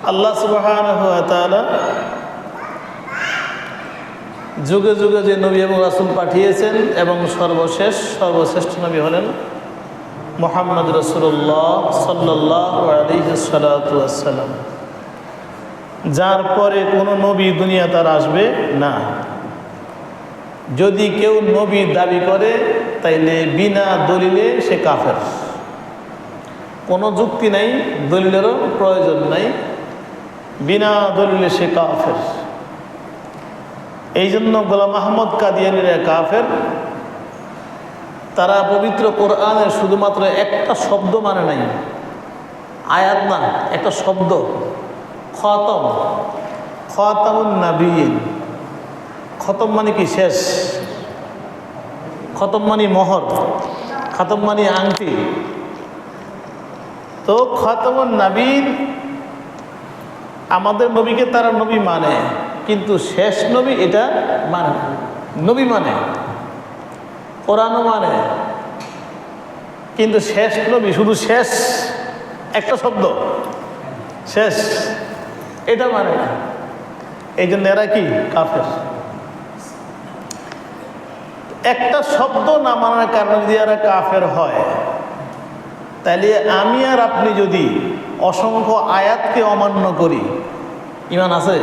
আল্লাহ সুবহানাহু ওয়া তাআলা যুগে যুগে যে নবী এবং রাসূল পাঠিয়েছেন এবং সর্বশ্রেষ্ঠ নবী হলেন মুহাম্মদ রাসূলুল্লাহ সাল্লাল্লাহু আলাইহি ওয়াসাল্লাম, যার পরে কোনো নবী দুনিয়াতে আর আসবে না। যদি কেউ নবী দাবি করে তাইলে বিনা দলিলে সে কাফের। কোনো যুক্তি নাই, দলিলেরও প্রয়োজন নাই, বিনা দলিলে সে কাফের। এই জন্য গোলাম আহমদ কাদিয়ানীরা কাফের। তারা পবিত্র কোরআনের শুধুমাত্র একটা শব্দ মানে নাই, আয়াত না, একটা শব্দ, খতম, খতামুন নাবিয়্যিন। খতম মানে কি? শেষ। খতম মানে মোহর, খতম মানে আংটি। তো খতামুন নাবিয়্যিন, আমাদের নবীকে তারা নবী মানে, কিন্তু শেষ নবী এটা মানে না। নবী মানে, কোরআনও মানে, কিন্তু শেষ নবী শুধু শেষ, একটা শব্দ শেষ, এটা মানে না। এই জন্য এরা কি? কাফের। একটা শব্দ না মানার কারণে যদি এরা কাফের হয়, তাহলে আমি আর আপনি যদি অসংখ্য আয়াতকে অমান্য করি, ঈমান আছে?